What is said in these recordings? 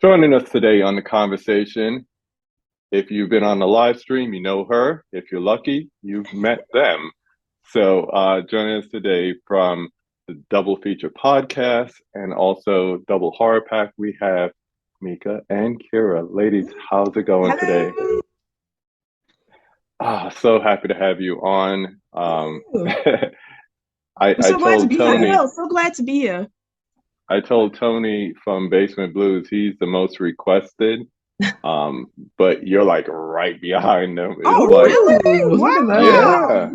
Joining us today on the conversation. If you've been on the live stream, you know her. If you're lucky, you've met them. So, joining us today from the Double Feature podcast and also Double Horror Pack, we have Meka and Kira. Ladies, how's it going today? So happy to have you on. I'm so glad to be Tony, here. So glad to be here. I told Tony from Basement Blues he's the most requested. But you're like right behind them. Oh, like, really? Wow.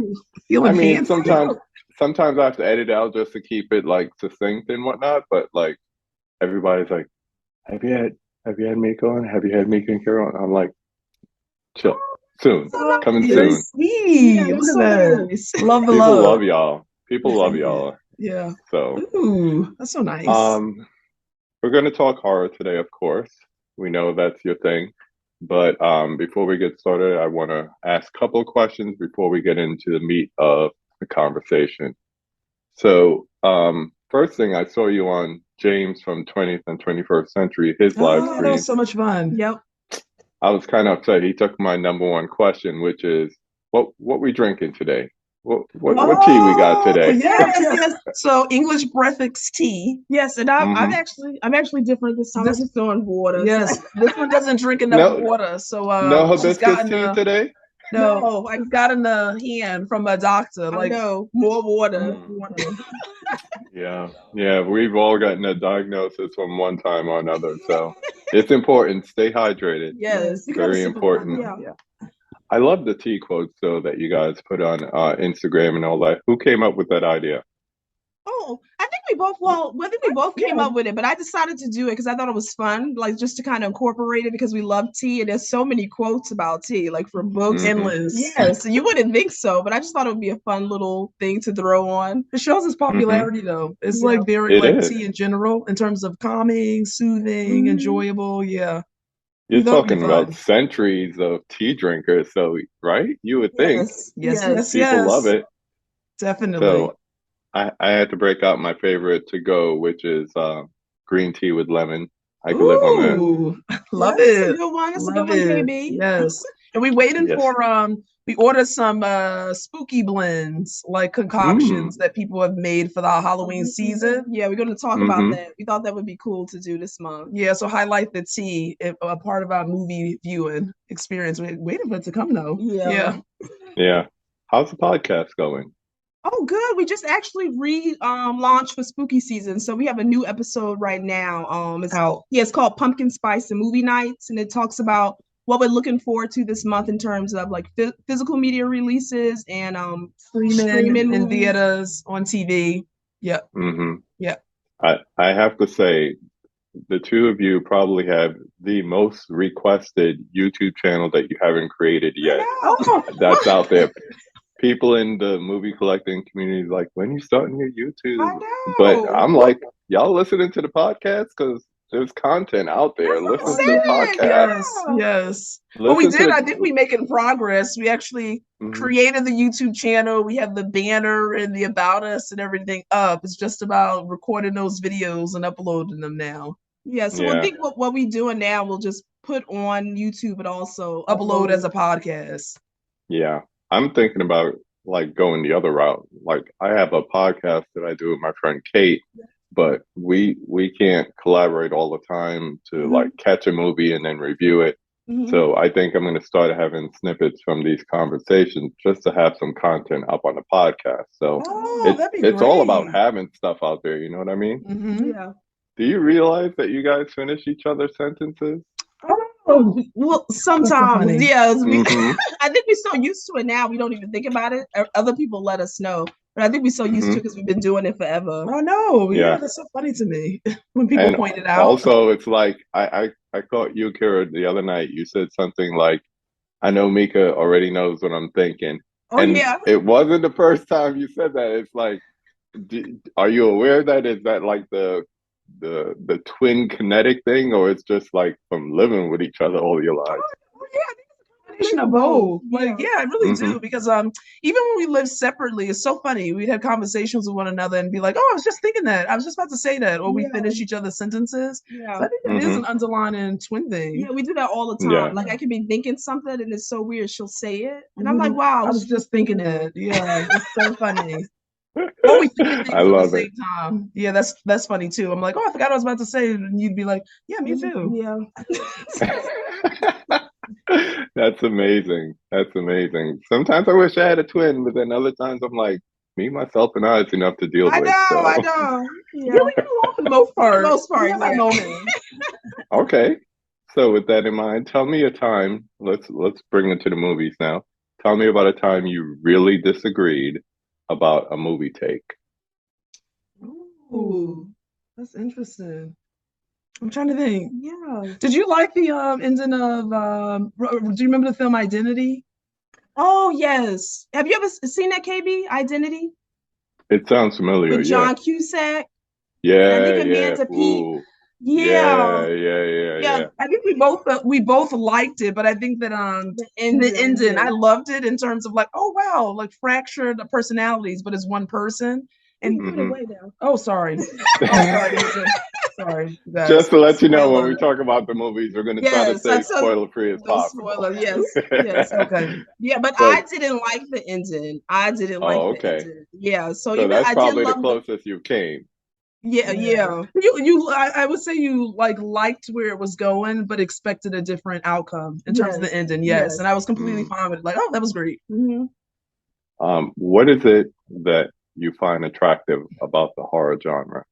Yeah. I mean, sometimes I have to edit out just to keep it like succinct and whatnot. But like everybody's like, have you had Mika on? Have you had Mika and Kira on? I'm like, chill. Soon. Coming soon. Sweet. Yeah, look at that. Love the People love. love y'all. People love y'all. Yeah. So that's so nice. We're gonna talk horror today, of course. We know that's your thing. But before we get started, I want to ask a couple of questions before we get into the meat of the conversation. So first thing, I saw you on James from 20th and 21st Century, his live stream. That was so much fun. Yep. I was kind of upset. He took my number one question, which is, what we drinking today? What tea we got today? Yes. So English breakfast tea. Yes, and I'm actually different this time. This is on water. Yes, this one doesn't drink enough water. So no hibiscus tea today. No, I got in the hand from a doctor. Like more water. Yeah. We've all gotten a diagnosis from one time or another. So it's important. Stay hydrated. Yes, very important. Yeah. I love the tea quotes though that you guys put on Instagram and all that. Who came up with that idea? Oh, I think we both came up with it, but I decided to do it because I thought it was fun, like just to kind of incorporate it because we love tea and there's so many quotes about tea, like from books. Endless. Yes, you wouldn't think so, but I just thought it would be a fun little thing to throw on. It shows its popularity though. It's like very tea in general in terms of calming, soothing, enjoyable. Yeah. You're talking about centuries of tea drinkers, so right? You would think. Yes. People love it. Definitely. So I had to break out my favorite to go, which is green tea with lemon. I can live on that. Love it. That's a good one. That's a good one, KB. Yes. And we waiting for we ordered some spooky blends, like concoctions that people have made for the Halloween season. Yeah, we're going to talk about that. We thought that would be cool to do this month. Yeah, so highlight the tea, a part of our movie viewing experience. We're waiting for it to come though. Yeah. How's the podcast going? Oh, good. We just actually launched for spooky season. So we have a new episode right now. It's called Pumpkin Spice and Movie Nights. And it talks about what we're looking forward to this month in terms of like physical media releases and streaming in theaters, on TV. Yep. Yeah. I have to say, the two of you probably have the most requested YouTube channel that you haven't created yet. That's out there. People in the movie collecting community like, when you starting your YouTube? I know. But I'm like, y'all listening to the podcast because there's content out there. Listen to the podcast. Yes. Well, we did. I think we're making progress. We actually created the YouTube channel. We have the banner and the about us and everything up. It's just about recording those videos and uploading them now. Yeah. So I think what we're doing now, we'll just put on YouTube but also upload as a podcast. Yeah. I'm thinking about like going the other route. Like I have a podcast that I do with my friend Kate, but we can't collaborate all the time to like catch a movie and then review it. So I think I'm going to start having snippets from these conversations just to have some content up on the podcast. So it's all about having stuff out there. You know what I mean? Yeah. Do you realize that you guys finish each other's sentences? Well, sometimes, I think we're so used to it now, we don't even think about it. Other people let us know, but I think we're so used to it because we've been doing it forever. Oh no, that's so funny to me when people point it out. Also, it's like I caught you, Kira, the other night. You said something like, "I know Mika already knows what I'm thinking." It wasn't the first time you said that. It's like, are you aware that is that like the twin kinetic thing, or it's just like from living with each other all your lives? I think it's a combination of both. Like, yeah, I really do. Because even when we live separately, it's so funny. We'd have conversations with one another and be like, oh, I was just thinking that. I was just about to say that. Or we finish each other's sentences. Yeah. So I think it is an underlying twin thing. Yeah, we do that all the time. Yeah. Like I could be thinking something and it's so weird. She'll say it. And I'm like, wow, I was just thinking it. Yeah, it's so funny. Or we think things I at love the it. same time. Yeah, that's funny too. I'm like, oh, I forgot what I was about to say. And you'd be like, yeah, me too. Yeah. That's amazing. That's amazing. Sometimes I wish I had a twin, but then other times I'm like, me, myself, and I is enough to deal with. I know. Yeah, we get along for the most part. Yeah. Moments. Okay. So with that in mind, tell me a time. Let's bring it to the movies now. Tell me about a time you really disagreed about a movie take. Ooh, that's interesting. I'm trying to think. Yeah. Did you like the ending of do you remember the film Identity? Oh yes. Have you ever seen that, KB? Identity? It sounds familiar. With John Cusack. Yeah. I think Yeah. Amanda Peet. Ooh. Yeah. Yeah. I think we both liked it, but I think that the ending, I loved it in terms of like, oh wow, like fractured personalities, but it's one person. And oh, sorry. Sorry, guys. Just to let you know, when we talk about the movies, we're going to try to stay spoiler-free as possible. Spoiler, yes, okay. Yeah, but I didn't like the ending. I didn't like the ending. Yeah, so even that's I probably did the love closest you came. Yeah. I would say you like liked where it was going, but expected a different outcome in terms of the ending. Yes. And I was completely fine with it. Like, oh, that was great. What is it that you find attractive about the horror genre?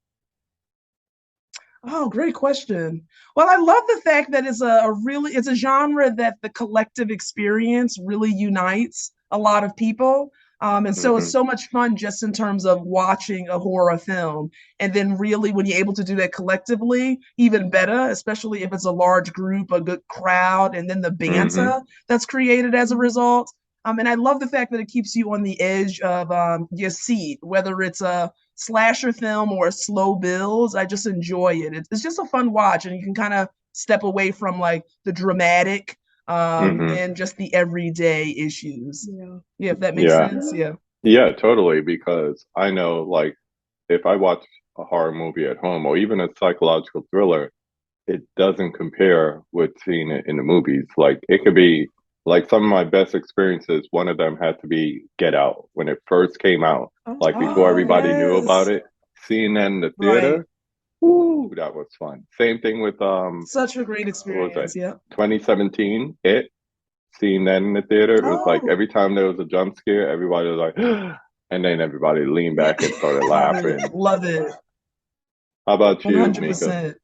Oh, great question. Well, I love the fact that it's a genre that the collective experience really unites a lot of people. And so it's so much fun just in terms of watching a horror film. And then really when you're able to do that collectively, even better, especially if it's a large group, a good crowd, and then the banter that's created as a result. And I love the fact that it keeps you on the edge of your seat, whether it's a slasher film or a slow builds. I just enjoy it. It's just a fun watch, and you can kind of step away from like the dramatic and just the everyday issues. Yeah, if that makes sense. Yeah, totally. Because I know, like, if I watch a horror movie at home or even a psychological thriller, it doesn't compare with seeing it in the movies. Like, it could be like some of my best experiences. One of them had to be Get Out when it first came out, like before everybody knew about it. Seeing that in the theater, woo, that was fun. Same thing with such a great experience. 2017, seeing that in the theater, it was like every time there was a jump scare, everybody was like, and then everybody leaned back and started laughing. Love it. How about you, 100%. Meka?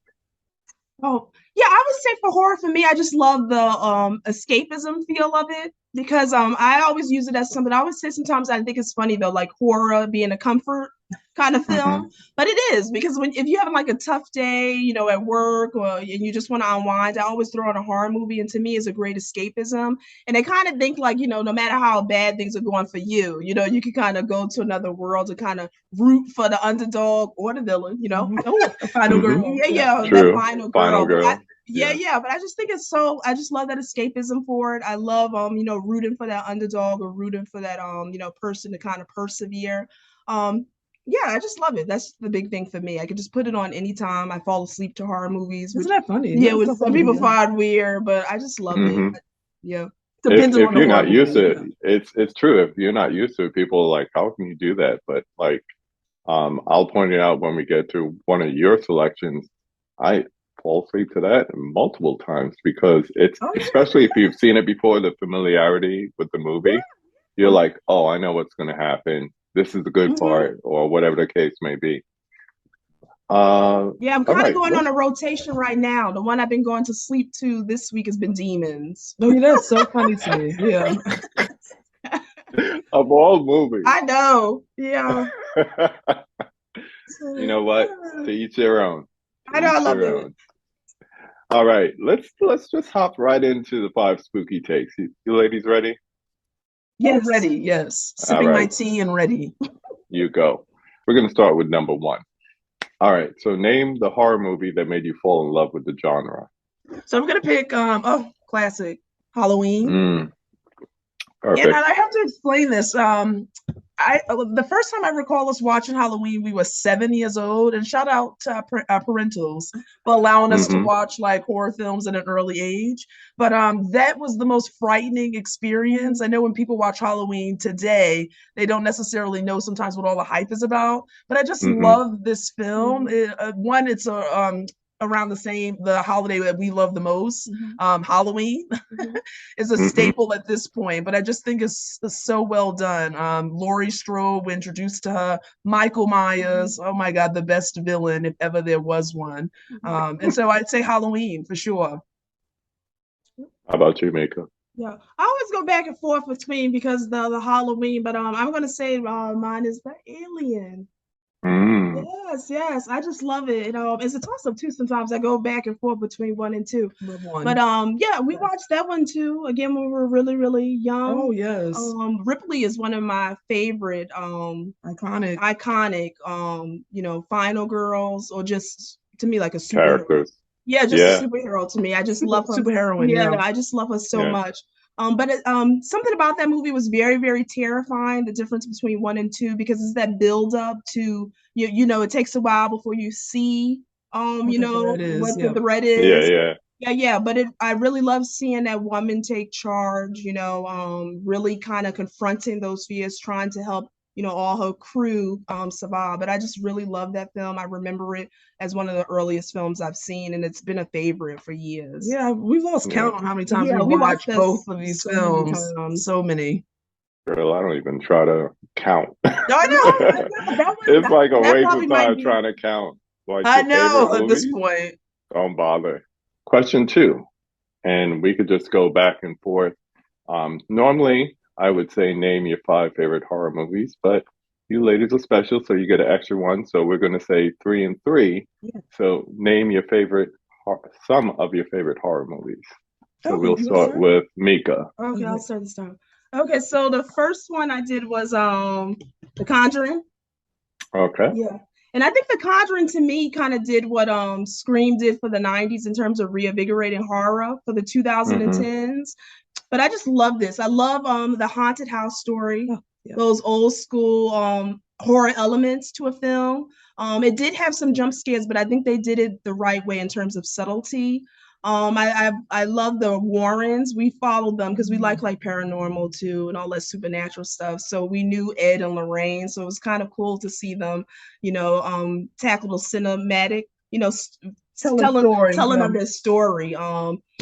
Oh, yeah, I would say for horror, for me, I just love the escapism feel of it because I always use it as something. I always say sometimes I think it's funny though, like horror being a comfort kind of film, but it is because if you're having like a tough day, you know, at work or and you just want to unwind, I always throw on a horror movie, and to me, it's a great escapism. And I kind of think like, you know, no matter how bad things are going for you, you know, you can kind of go to another world to kind of root for the underdog or the villain, you know. The final girl. That final girl. But but I just think I just love that escapism for it. I love you know, rooting for that underdog or rooting for that you know, person to kind of persevere. I just love it. That's the big thing for me. I can just put it on anytime. I fall asleep to horror movies. Isn't that funny? Yeah, which some people find weird, but I just love it. Yeah. Depends if you're not used to it, it's true. If you're not used to it, people are like, how can you do that? But like, I'll point it out when we get to one of your selections. I fall asleep to that multiple times because it's especially if you've seen it before, the familiarity with the movie, you're like, oh, I know what's going to happen. This is the good part, or whatever the case may be. I'm kind of going on a rotation right now. The one I've been going to sleep to this week has been Demons. Oh, that's so funny to me. Yeah. Of all movies. I know. Yeah. You know what? To each their own. I know. I love it. All right, let's just hop right into the 5 spooky takes. You ladies ready? Yes. Ready, yes. Sipping my tea and ready. You go. We're going to start with number 1. All right, so name the horror movie that made you fall in love with the genre. So I'm going to pick, classic, Halloween. Perfect. And I have to explain this. The first time I recall us watching Halloween, we were 7 years old, and shout out to our parentals for allowing us to watch like horror films at an early age. But that was the most frightening experience. I know when people watch Halloween today, they don't necessarily know sometimes what all the hype is about. But I just love this film. One, it's a around the holiday that we love the most, Halloween, is a staple at this point. But I just think it's so well done. Laurie Strode, we introduced to her. Michael Myers, oh my God, the best villain if ever there was one. And so I'd say Halloween for sure. How about you, Meka? Yeah, I always go back and forth between because the Halloween, but I'm gonna say mine is the Alien. Yes, I just love it. It's a toss up too. Sometimes I go back and forth between 1 and 2. But yeah, we watched that one too. Again, when we were really, really young. Oh yes. Ripley is one of my favorite iconic Final Girls, or just to me like a superhero. Characters. Yeah, just a superhero to me. I just love her. Superheroine. Yeah, I just love her so much. But something about that movie was very, very terrifying. The difference between 1 and 2, because it's that build up to it takes a while before you see what the threat is. Yeah. But I really love seeing that woman take charge. Really kind of confronting those fears, trying to help all her crew survive. But I just really love that film. I remember it as one of the earliest films I've seen, and it's been a favorite for years. Yeah, we've lost count on how many times we watched both of these films. So many. Girl, I don't even try to count. No, I know. It's like a waste of time trying to count. Like, I know at this point. Don't bother. Question 2, and we could just go back and forth. Normally, I would say name your 5 favorite horror movies, but you ladies are special, so you get an extra one. So we're going to say 3 and 3. Yeah. So name your some of your favorite horror movies. So we'll start with Meka. Okay, I'll start this time. Okay, so the first one I did was The Conjuring. Okay. Yeah. And I think The Conjuring to me kind of did what Scream did for the 90s in terms of reinvigorating horror for the 2010s. But I just love this. I love the haunted house story, those old school horror elements to a film. It did have some jump scares, but I think they did it the right way in terms of subtlety. I love the Warrens. We followed them because we like paranormal too and all that supernatural stuff. So we knew Ed and Lorraine. So it was kind of cool to see them, tackle the cinematic, telling them their story.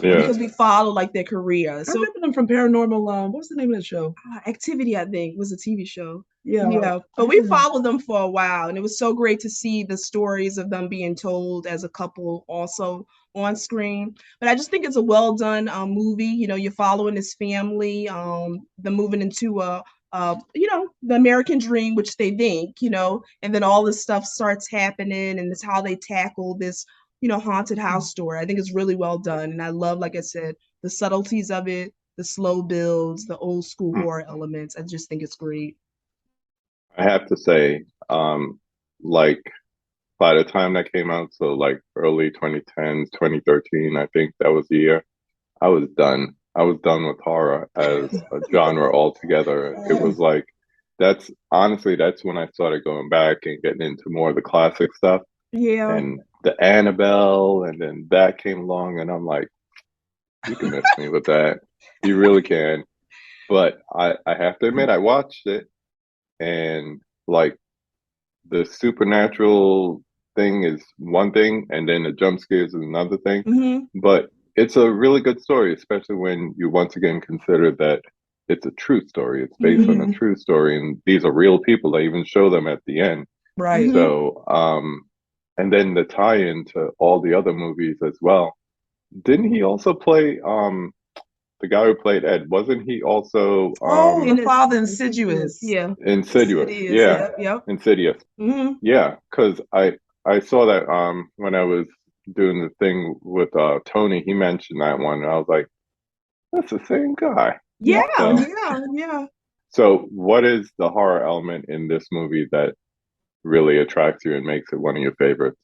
Because we followed their career. So I remember them from Paranormal. What was the name of that show? Activity, I think, was a TV show. Yeah. But we followed them for a while, and it was so great to see the stories of them being told as a couple also on screen. But I just think it's a well done movie. You're following this family, them moving into the American dream, which they think, and then all this stuff starts happening, and it's how they tackle this haunted house story. I think it's really well done. And I love, like I said, the subtleties of it, the slow builds, the old school horror elements. I just think it's great. I have to say, by the time that came out, so early 2010s, 2013, I think that was the year, I was done. I was done with horror as a genre altogether. It was that's when I started going back and getting into more of the classic stuff. Yeah. And the Annabelle, and then that came along, and I'm like, you can miss me with that. You really can. But I have to admit, I watched it, and the supernatural thing is one thing, and then the jump scares is another thing. But it's a really good story, especially when you once again consider that it's a true story. It's based on a true story, and these are real people. They even show them at the end. Right. So, and then the tie-in to all the other movies as well. Didn't he also play the guy who played Ed? Wasn't he also the father Insidious? Yeah. Insidious. Yeah. Yep. Insidious. Yeah, because I saw that when I was doing the thing with Tony. He mentioned that one, and I was like, that's the same guy. Yeah. So what is the horror element in this movie that really attracts you and makes it one of your favorites?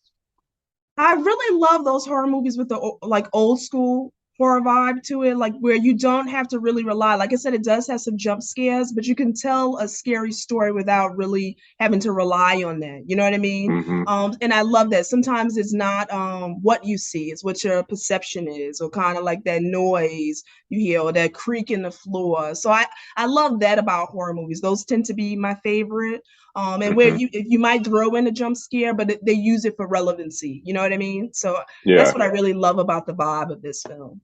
I really love those horror movies with the old school horror vibe to it, like where you don't have to really rely. Like I said, it does have some jump scares, but you can tell a scary story without really having to rely on that. You know what I mean? Mm-hmm. And I love that. Sometimes it's not what you see, it's what your perception is, or kind of like that noise you hear or that creak in the floor. So I love that about horror movies. Those tend to be my favorite. And where you might throw in a jump scare, but they use it for relevancy. You know what I mean? So that's what I really love about the vibe of this film.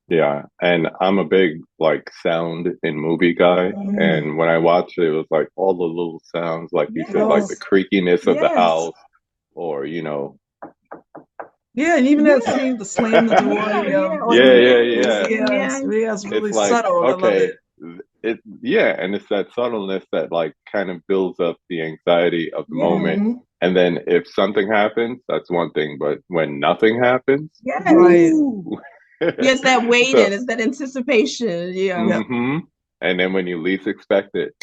Yeah, and I'm a big like sound in movie guy, and when I watched it, it was like all the little sounds, like you said, like the creakiness of the house, or Yeah, and even that scene, the slam the door, it's really it's like, subtle. I love okay, it. And it's that subtleness that like kind of builds up the anxiety of the moment. And then if something happens, that's one thing, but when nothing happens, Right. Yes, that waiting, So- it's that anticipation. Yeah. mhm. And then when you least expect it.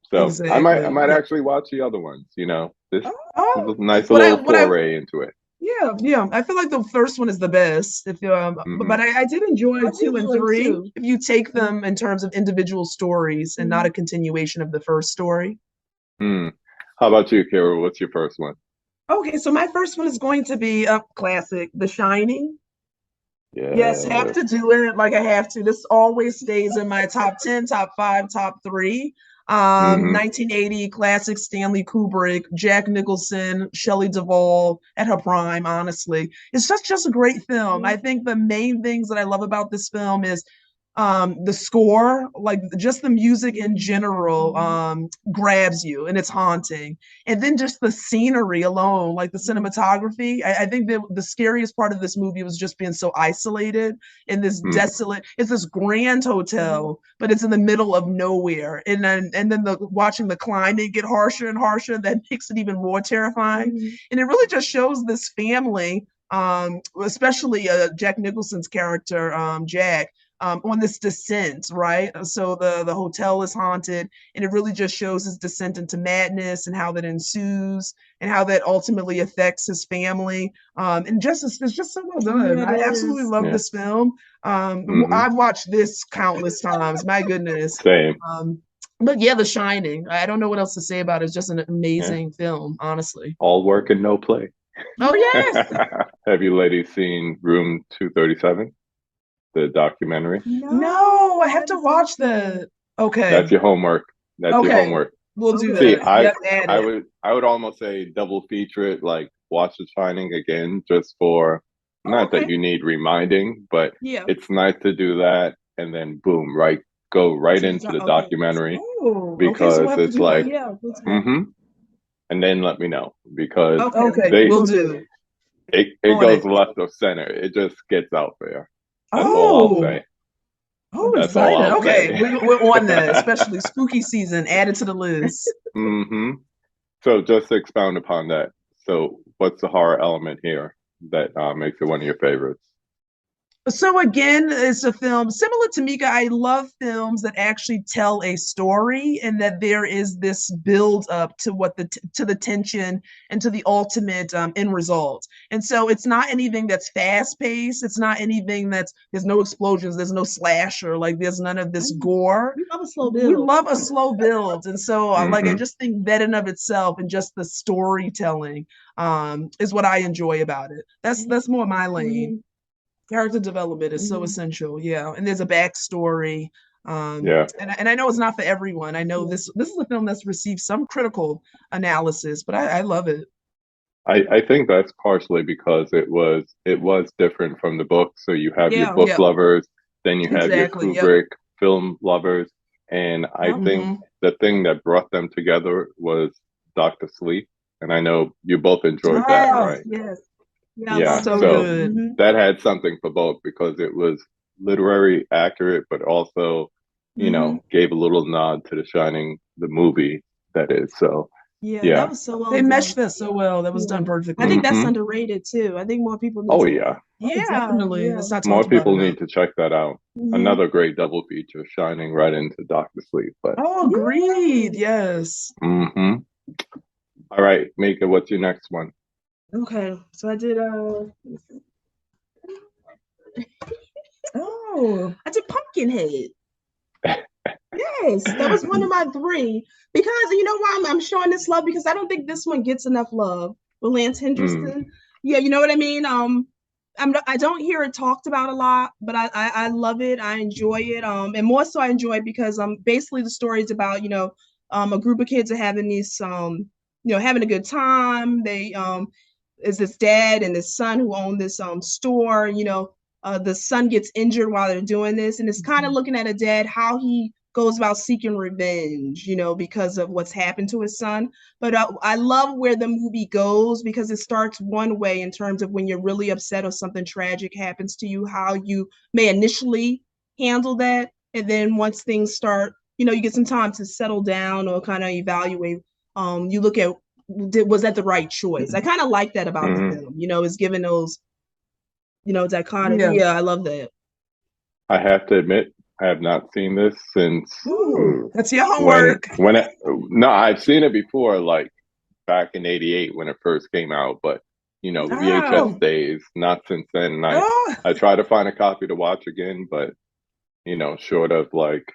So Exactly. I might actually watch the other ones, This is a nice What I- little what I- foray into it. Yeah. I feel like the first one is the best. If but I did enjoy 2 and 3. If you take them in terms of individual stories and not a continuation of the first story. How about you, Kira? What's your first one? Okay, so my first one is going to be a classic, The Shining. Yes, have to do it. Like I have to. This always stays in my top 10, top 5, top 3. 1980 classic Stanley Kubrick, Jack Nicholson, Shelley Duvall at her prime, honestly. It's just a great film. I think the main things that I love about this film is the score, like just the music in general, grabs you and it's haunting. And then just the scenery alone, like the cinematography. I think that the scariest part of this movie was just being so isolated in this desolate, it's this grand hotel, but it's in the middle of nowhere. And then watching the climate get harsher and harsher, that makes it even more terrifying. And it really just shows this family, especially Jack Nicholson's character, Jack, on this descent, right? So the hotel is haunted, and it really just shows his descent into madness and how that ensues and how that ultimately affects his family. And it's just so well done. I absolutely love this film. I've watched this countless times. My goodness. Same. But yeah, The Shining. I don't know what else to say about it. It's just an amazing film, honestly. All work and no play. Oh yes. Have you ladies seen Room 237? The documentary? No, I have to watch that. Okay. That's your homework. That's your homework. We'll do See, that. I would almost say double feature it, like watch The Shining again, just for not that you need reminding, but it's nice to do that and then boom, go right into the documentary because it's like and then let me know because we'll do. It goes left of center. It just gets out there. That's all I'll say. Oh, excited. Okay, we're on that, especially spooky season, added to the list. So just to expound upon that. So what's the horror element here that makes it one of your favorites? So again, it's a film similar to Meka. I love films that actually tell a story and that there is this build up to to the tension and to the ultimate end result. And so it's not anything that's fast paced. It's not anything there's no explosions. There's no slasher. Like there's none of this gore. We love a slow build. We love a slow build. And so I just think that in of itself and just the storytelling is what I enjoy about it. That's more my lane. Character development is so essential, and there's a backstory. And I know it's not for everyone. I know this is a film that's received some critical analysis, but I love it. I think that's partially because it was different from the book. So you have your book lovers, then you have your Kubrick film lovers, and I think the thing that brought them together was Dr. Sleep, and I know you both enjoyed that, right? Yes. Yeah, so good. That had something for both because it was literary accurate, but also, gave a little nod to The Shining, the movie that is. So that was so well they done. meshed that so well. That was done perfectly. I think that's underrated too. I think more people need to. Definitely. It's not more people need to check that out. Another great double feature, Shining right into Dr. Sleep. But agreed. Yes. All right, Meka, what's your next one? Okay, so I did Oh, I did Pumpkinhead. Yes, that was one of my 3. Because you know why I'm showing this love, because I don't think this one gets enough love with Lance Henderson. Yeah, you know what I mean. I don't hear it talked about a lot, but I love it. I enjoy it. And more so I enjoy it because basically the story is about a group of kids are having these having a good time. They is this dad and this son who own this store. The son gets injured while they're doing this, and it's kind of looking at a dad how he goes about seeking revenge, because of what's happened to his son. But I love where the movie goes, because it starts one way in terms of when you're really upset or something tragic happens to you, how you may initially handle that. And then once things start, you get some time to settle down or kind of evaluate. You look at, was that the right choice? I kind of like that about the film, is given those, dichotomy. Yeah, I love that. I have to admit, I have not seen this since. That's your homework. No, I've seen it before, like back in '88 when it first came out, but VHS days, not since then. And I try to find a copy to watch again, but short of like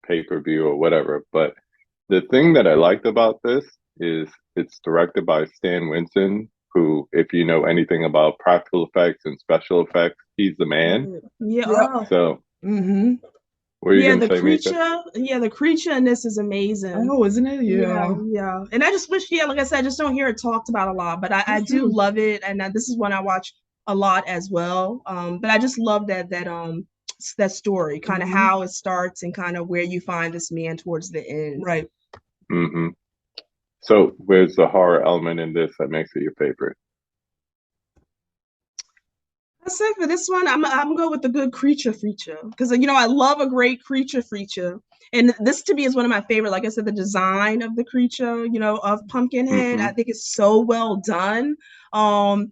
pay-per-view or whatever. But the thing that I liked about this is it's directed by Stan Winston, who, if you know anything about practical effects and special effects, he's the man. Yeah. So, what are you gonna say, Meka? The creature in this is amazing. Oh, isn't it? Yeah. And I just wish, like I said, I just don't hear it talked about a lot, but I do love it, and this is one I watch a lot as well. But I just love that story, kind of how it starts and kind of where you find this man towards the end. Right. So where's the horror element in this that makes it your favorite? I say for this one, I'm gonna go with the good creature feature, because I love a great creature feature, and this to me is one of my favorite. Like I said, the design of the creature, of Pumpkinhead, I think is so well done.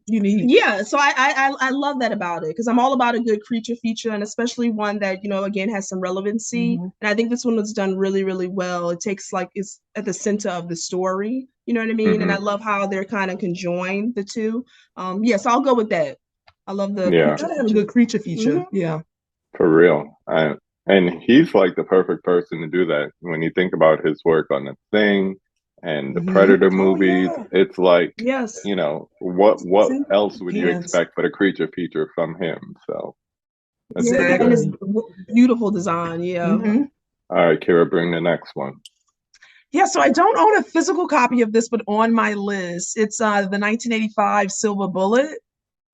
Unique. Yeah, so I love that about it, because I'm all about a good creature feature, and especially one that again has some relevancy. And I think this one was done really, really well. It takes it's at the center of the story. You know what I mean? And I love how they're kind of conjoined the two. So I'll go with that. I love the gotta have a good creature feature. Yeah, for real. And he's like the perfect person to do that. When you think about his work on The Thing and the Predator movies, it's like, what else would you expect but a creature feature from him? So that's and it's beautiful design. All right, Kira, bring the next one. Yeah, so I don't own a physical copy of this, but on my list, it's the 1985 Silver Bullet.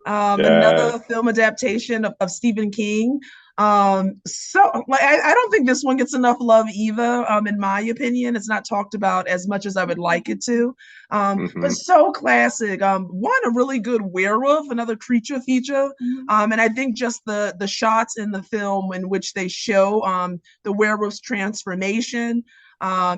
Another film adaptation of Stephen King. So like I don't think this one gets enough love either. In my opinion, it's not talked about as much as I would like it to. But so classic. One, a really good werewolf, another creature feature. And I think just the shots in the film in which they show the werewolf's transformation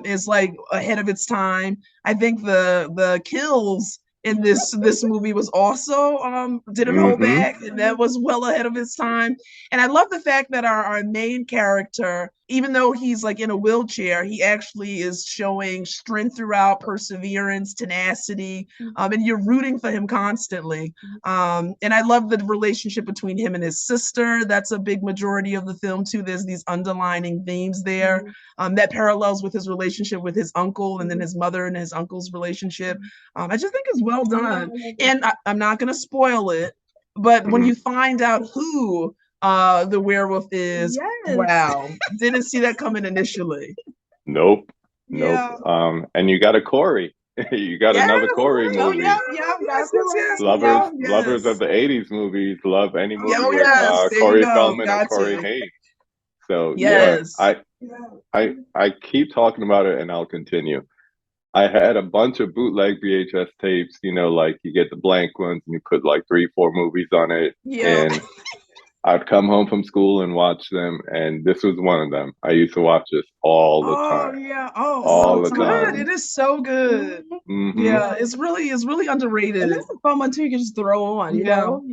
is like ahead of its time. I think the kills in this movie was also didn't hold back, and that was well ahead of its time. And I love the fact that our main character, even though he's like in a wheelchair, he actually is showing strength throughout, perseverance, tenacity, and you're rooting for him constantly. And I love the relationship between him and his sister. That's a big majority of the film too. There's these underlining themes there that parallels with his relationship with his uncle, and then his mother and his uncle's relationship. I just think it's well done. And I'm not going to spoil it, but when you find out who the werewolf is, wow, didn't see that coming initially. Nope. And you got a Corey. You got another Corey movie. Lovers of the 80s movies love any movie with Corey Feldman or Corey Haim. So I keep talking about it, and I'll continue. I had a bunch of bootleg VHS tapes, like you get the blank ones and you put like 3-4 movies on it. And I'd come home from school and watch them, and this was one of them. I used to watch this all the time. All the time. It is so good. Yeah, it's really underrated. And that's a fun one too. You can just throw on. You know?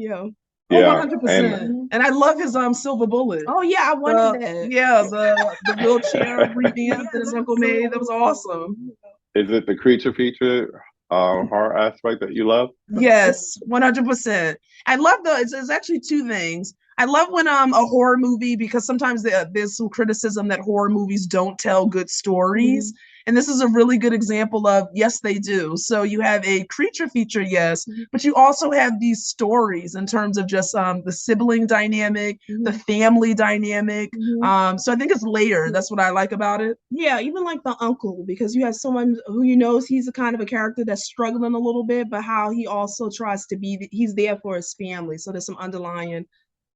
100%. And I love his Silver Bullet. Oh yeah, I wanted that. Yeah, the wheelchair revamp that his uncle made. That was awesome. Is it the creature feature horror aspect that you love? Yes, 100%. I love it's actually two things. I love when a horror movie, because sometimes there's some criticism that horror movies don't tell good stories. And this is a really good example of, yes, they do. So you have a creature feature, yes, but you also have these stories in terms of just the sibling dynamic, the family dynamic. So I think it's layered. That's what I like about it. Yeah, even like the uncle, because you have someone who you know he's a kind of a character that's struggling a little bit, but how he also tries to be, he's there for his family. So there's some underlying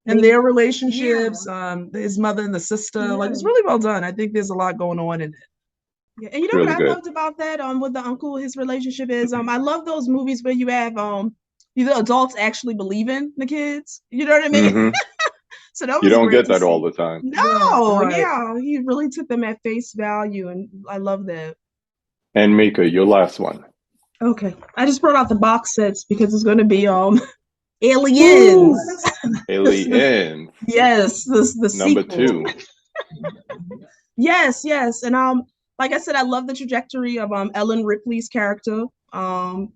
and their relationships, his mother and the sister, like it's really well done. I think there's a lot going on in it. Yeah, and you know what I loved about that with the uncle, his relationship is I love those movies where you have the adults actually believe in the kids. You know what I mean? So that was you don't get that all the time. No, he really took them at face value, and I love that. And Meka, your last one. Okay, I just brought out the box sets because it's going to be Aliens. Aliens. Yes, the number sequel. 2. Yes, and like I said, I love the trajectory of Ellen Ripley's character,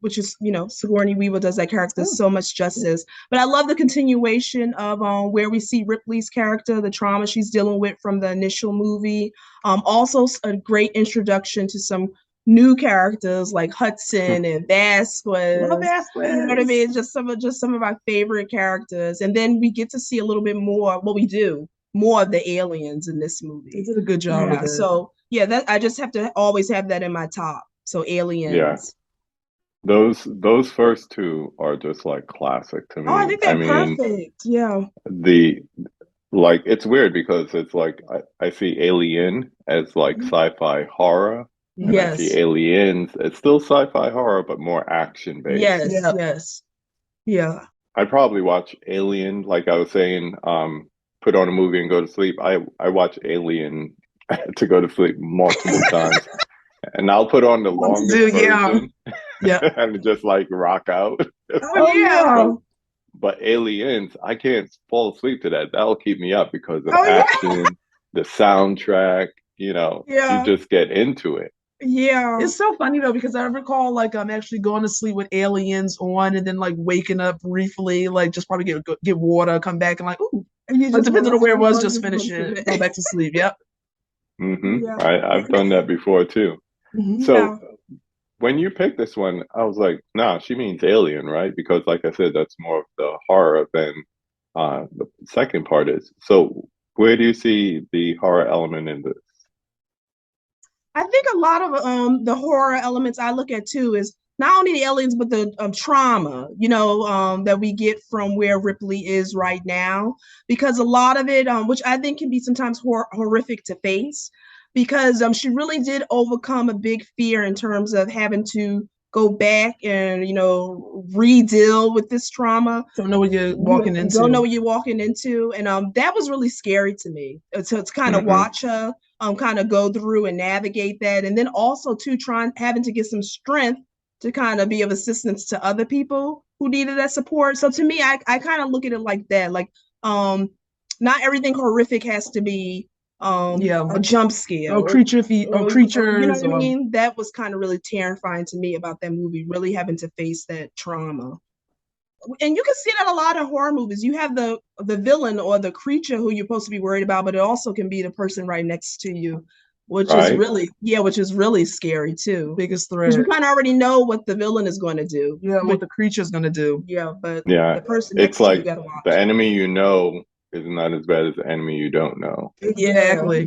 which is, Sigourney Weaver does that character so much justice. But I love the continuation of where we see Ripley's character, the trauma she's dealing with from the initial movie. Also a great introduction to some new characters like Hudson and Vasquez. Love Vasquez. You know what I mean? Just some of my favorite characters. And then we get to see a little bit more, more of the aliens in this movie. They did a good job with it. So that I just have to always have that in my top. So Aliens. Yeah. Those first 2 are just like classic to me. Oh, I think they're perfect. Yeah. It's weird because it's like I see Alien as like sci-fi horror. And I see Aliens, it's still sci-fi horror, but more action based. Yes. Yeah. I probably watch Alien, like I was saying, put on a movie and go to sleep. I watch Alien to go to sleep multiple times. And I'll put on the longest version and just like rock out. But Aliens, I can't fall asleep to that. That'll keep me up because of action, the soundtrack, you just get into it. Yeah. It's so funny though, because I recall like I'm actually going to sleep with Aliens on and then like waking up briefly, like just probably get water, come back and like, ooh. And depending on where it was, just finish it, go back to sleep. Yep. I've done that before too. So when you picked this one, I was like, nah, she means Alien, right? Because like I said, that's more of the horror than the second part is. So where do you see the horror element in this? I think a lot of the horror elements I look at too is not only the aliens, but the trauma, that we get from where Ripley is right now. Because a lot of it, which I think can be sometimes horrific to face, because she really did overcome a big fear in terms of having to go back and, re-deal with this trauma. Don't know what you're walking into. Don't know what you're walking into. And that was really scary to me. To kind of watch her kind of go through and navigate that. And then also too, having to get some strength to kind of be of assistance to other people who needed that support. So to me, I kind of look at it like that. Like, not everything horrific has to be a jump scare or creatures. You know what I mean? That was kind of really terrifying to me about that movie, really having to face that trauma. And you can see that a lot in horror movies. You have the villain or the creature who you're supposed to be worried about, but it also can be the person right next to you, which is really scary too. Biggest threat. Because you kind of already know what the villain is going to do. Yeah, what the creature is going to do. Yeah, but the person next to you, you gotta watch. The enemy is not as bad as the enemy you don't know. Exactly.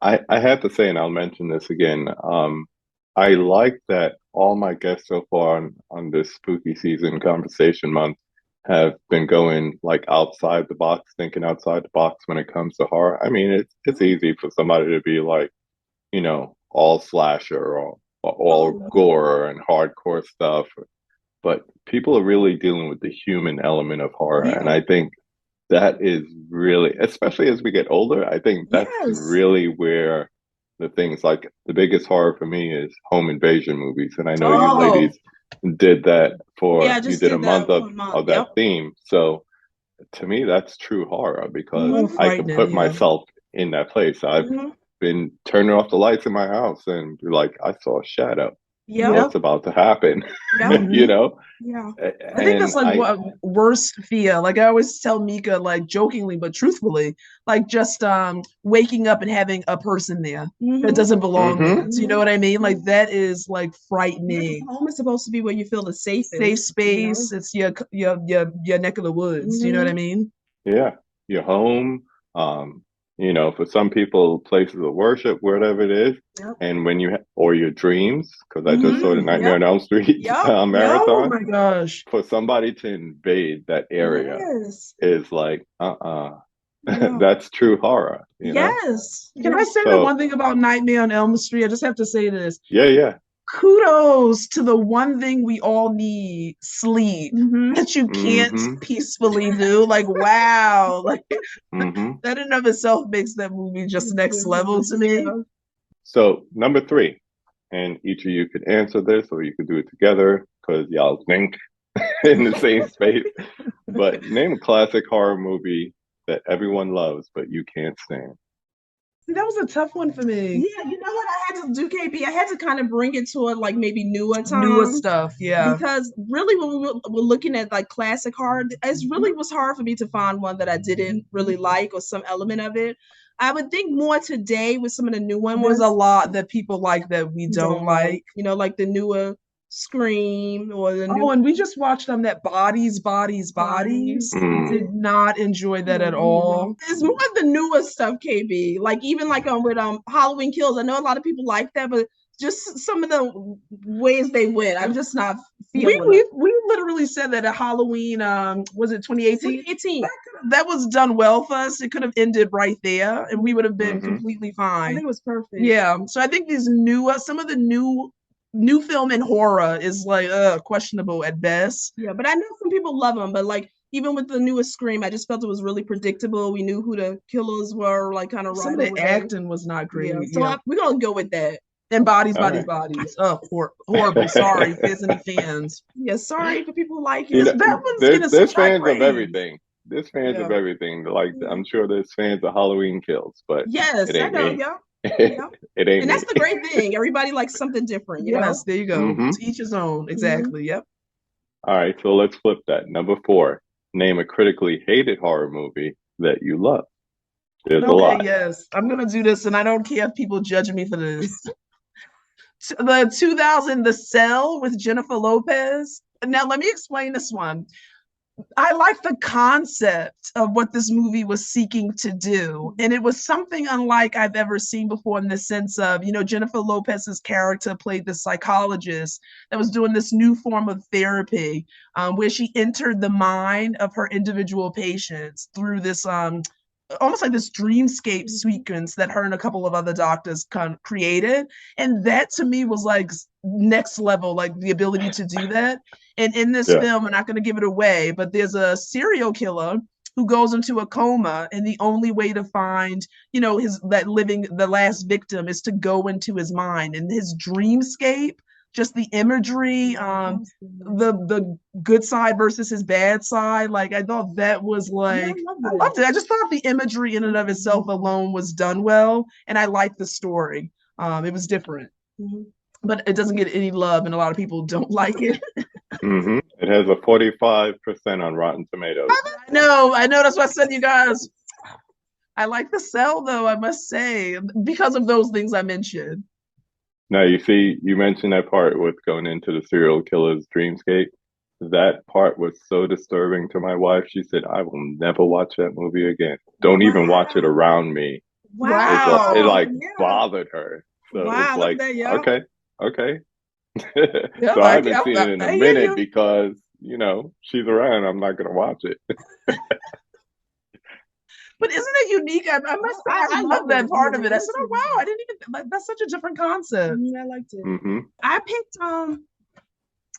I have to say, and I'll mention this again, I like that all my guests so far on this spooky season conversation month have been going like outside the box, thinking outside the box when it comes to horror. I mean, it's easy for somebody to be like, all slasher or all gore and hardcore stuff, but people are really dealing with the human element of horror. And I think that is really, especially as we get older, I think that's really where the things like the biggest horror for me is home invasion movies. And I know you ladies did that you did a month of that theme. So to me, that's true horror because I can put myself in that place. I've been turning off the lights in my house and be like, I saw a shadow. what's about to happen. Yep. You know? Yeah. I think that's like what worst fear. Like I always tell Meka, like jokingly but truthfully, like just waking up and having a person there that doesn't belong there. So you know what I mean? Like that is like frightening. Home is supposed to be where you feel the safest. Safe space. It's your neck of the woods. You know what I mean? Yeah. Your home. You know, for some people, places of worship, whatever it is, and when you or your dreams, because I just saw the Nightmare on Elm Street marathon. Oh my gosh! For somebody to invade that area is like, that's true horror. You know? Can I say the one thing about Nightmare on Elm Street? I just have to say this. Yeah. Kudos to the one thing we all need, sleep, that you can't peacefully do. Like, wow. Like that in and of itself makes that movie just next level to me. So number 3, and each of you could answer this or you could do it together because y'all think in the same space. But name a classic horror movie that everyone loves but you can't stand. That was a tough one for me. Yeah, you know what I had to do, KB? I had to kind of bring it to a like maybe newer stuff, because really when we were looking at like classic horror, it really was hard for me to find one that I didn't really like or some element of it. I would think more today with some of the new ones. There's a lot that people like that we don't like. You know, like the newer Scream or the new. Oh, and we just watched that Bodies. Did not enjoy that at all. It's more of the newer stuff, KB. Like even like with Halloween Kills. I know a lot of people like that, but just some of the ways they went, I'm just not feeling. We literally said that at Halloween, was it 2018? 2018. That was done well for us. It could have ended right there, and we would have been completely fine. I think it was perfect. Yeah. So I think these some of the new film in horror is like questionable at best. Yeah, but I know some people love them, but like even with the newest Scream, I just felt it was really predictable. We knew who the killers were, like kind of some of the acting was not great. So we're gonna go with that. And Bodies. Oh, horrible. Sorry, if there's any fans. Yeah, sorry for people who like it. That one's there's fans of everything. There's fans of everything. Like I'm sure there's fans of Halloween Kills, but yes, I know. Yeah. It ain't. And that's the great thing. Everybody likes something different. You know? There you go. To each his own. Exactly. Yep. All right. So let's flip that. Number 4. Name a critically hated horror movie that you love. There's a lot. Yes. I'm gonna do this, and I don't care if people judge me for this. The 2000 The Cell with Jennifer Lopez. Now let me explain this one. I like the concept of what this movie was seeking to do. And it was something unlike I've ever seen before in the sense of, Jennifer Lopez's character played the psychologist that was doing this new form of therapy where she entered the mind of her individual patients through this almost like this dreamscape sequence that her and a couple of other doctors created. And that to me was like next level, like the ability to do that. And in this film, I'm not going to give it away, but there's a serial killer who goes into a coma, and the only way to find, the last victim is to go into his mind and his dreamscape. Just the imagery, the good side versus his bad side. Like I thought that was like, I loved it. I just thought the imagery in and of itself alone was done well, and I liked the story. It was different, but it doesn't get any love, and a lot of people don't like it. It has a 45% on Rotten Tomatoes. I know. That's what I said, you guys. I like The Cell, though, I must say, because of those things I mentioned. Now, you see, you mentioned that part with going into the serial killer's dreamscape. That part was so disturbing to my wife. She said, I will never watch that movie again. Don't even watch it around me. Wow. It bothered her. So it's like, okay. So I haven't seen it in a minute because, she's around. I'm not going to watch it. But isn't it unique? I must say, I love that part of it. I said, oh, wow, I didn't even, that's such a different concept. I liked it. I picked,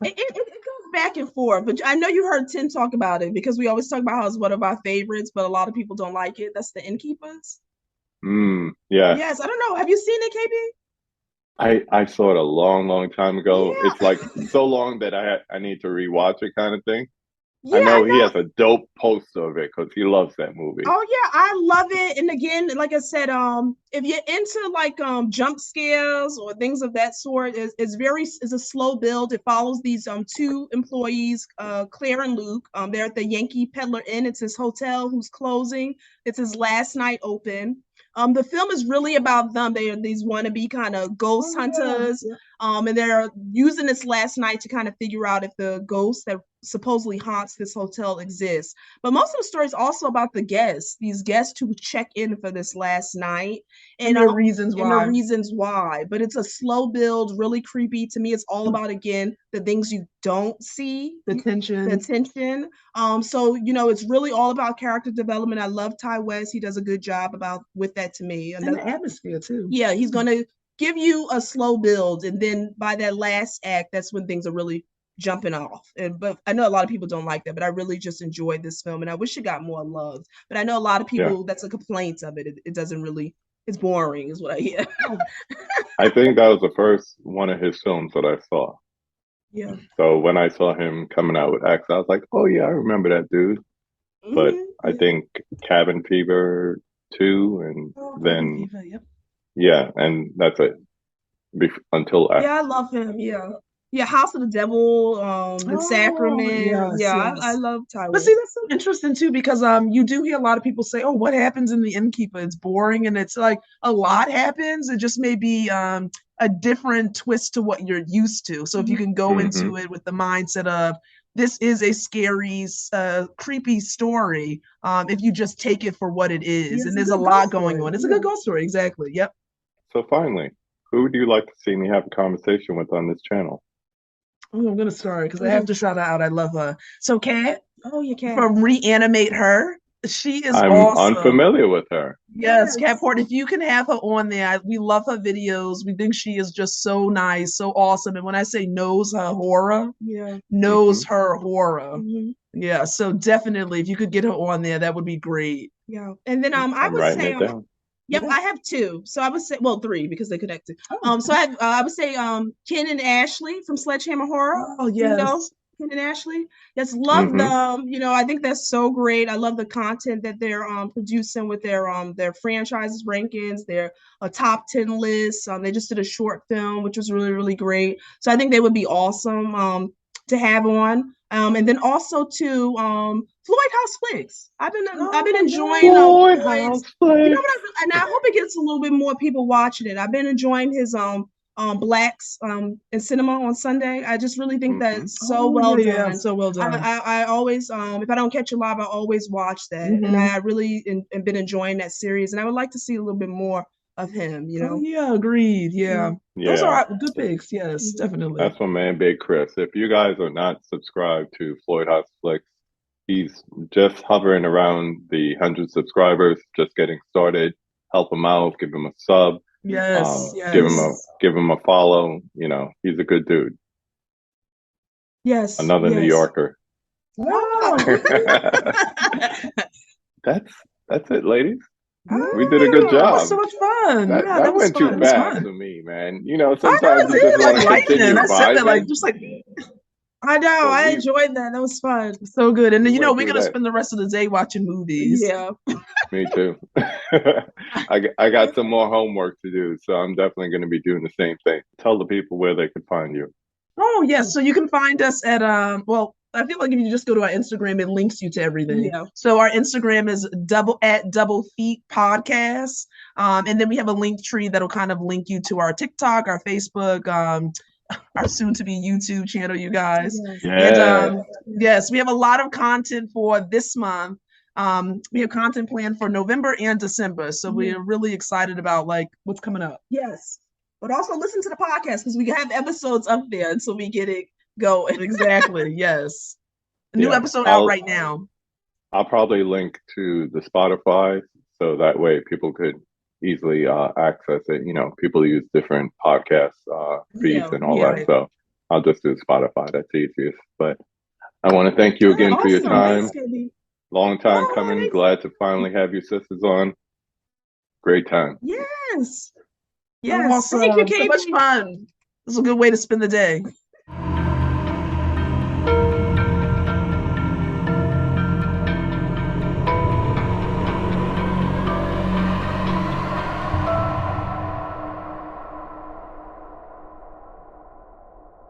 it goes back and forth, but I know you heard Tim talk about it because we always talk about how it's one of our favorites, but a lot of people don't like it. That's The Innkeepers. Yeah. Yes, I don't know. Have you seen it, KB? I saw it a long, long time ago. Yeah. It's like so long that I need to rewatch it kind of thing. Yeah, I know he has a dope poster of it because he loves that movie. Oh yeah, I love it. And again, like I said, if you're into like jump scares or things of that sort, it's a slow build. It follows these two employees, Claire and Luke. They're at the Yankee Peddler Inn. It's his hotel who's closing. It's his last night open. The film is really about them. They are these wannabe kind of ghost hunters. Yeah. And they're using this last night to kind of figure out if the ghost that supposedly haunts this hotel exists. But most of the story is also about the guests, these guests who check in for this last night, and the reasons why. And the reasons why. But it's a slow build, really creepy. To me, it's all about, again, the things you don't see. The tension. The tension. So, it's really all about character development. I love Ty West. He does a good job with that to me. And the atmosphere, too. Yeah, he's going to give you a slow build. And then by that last act, that's when things are really jumping off. But I know a lot of people don't like that, but I really just enjoyed this film and I wish it got more love. But I know a lot of people, that's a complaint of it. It doesn't really, it's boring is what I hear. I think that was the first one of his films that I saw. Yeah. So when I saw him coming out with X, I was like, oh yeah, I remember that dude. Mm-hmm. But I think Cabin Fever 2 and then Fever, yep. Yeah, and that's it. Until X. Yeah, I love him. Yeah. Yeah, House of the Devil, The Sacrament. Yes. I love Ty West. But see, that's so interesting too, because you do hear a lot of people say, "Oh, what happens in The Innkeeper? It's boring," and it's like a lot happens. It just may be a different twist to what you're used to. So if you can go into it with the mindset of this is a scary, creepy story, if you just take it for what it is, and there's a lot going on. It's a good ghost story, exactly. Yep. So finally, who would you like to see me have a conversation with on this channel? Oh, I'm gonna start because I have to shout her out. I love her. So Kat, Kat from Reanimate Her, she is I'm awesome. unfamiliar with her. Yes, Kat Port. If you can have her on there, we love her videos. We think she is just so nice, so awesome. And when I say knows her horror, knows her horror. Yeah, so definitely, if you could get her on there, that would be great. Yeah, and then I would say. Yep, I have two. So I would say, well, three because they connected. So I would say Ken and Ashley from Sledgehammer Horror. Oh, yes. Ken and Ashley. Yes, love them. I think that's so great. I love the content that they're producing with their franchises rankings, their top 10 lists. They just did a short film, which was really, really great. So I think they would be awesome to have on. And then also to Floyd House Flicks. I've been enjoying Floyd House Flicks. And I hope it gets a little bit more people watching it. I've been enjoying his Blacks in cinema on Sunday. I just really think that it's so well done. Yeah, so well done. I always if I don't catch it live, I always watch that. And I really been enjoying that series. And I would like to see a little bit more of him, Oh, yeah, agreed. Yeah. Those are good picks. Yes, definitely. That's my man, Big Chris. If you guys are not subscribed to Floyd House Flicks, he's just hovering around the 100 subscribers, just getting started. Help him out, give him a sub. Yes, give him a follow. He's a good dude. Yes. Another New Yorker. Wow. That's it, ladies. We did a good job. That was so much fun. That went too fast for me, man. Sometimes you just want to continue vibing. I know. I enjoyed that. That was fun. So good. And then, we're going to spend the rest of the day watching movies. Yeah. Me too. I got some more homework to do, so I'm definitely going to be doing the same thing. Tell the people where they can find you. Oh, yes. So you can find us at, I feel like if you just go to our Instagram, it links you to everything. Yeah. So our Instagram is @Double Feet Podcast. And then we have a link tree that'll kind of link you to our TikTok, our Facebook, our soon-to-be YouTube channel, you guys. And, yes, we have a lot of content for this month. We have content planned for November and December. So we're really excited about what's coming up. Yes. But also listen to the podcast because we have episodes up there until we get it going. Exactly. Yes. A new episode out right now. I'll probably link to the Spotify so that way people could easily access it. People use different podcast feeds and all that. So I'll just do Spotify. That's easiest. But I want to thank you again for your time. Long time coming. Glad to finally have your sisters on. Great time. Yes. Awesome. Thank you, Kate. So much fun. This is a good way to spend the day.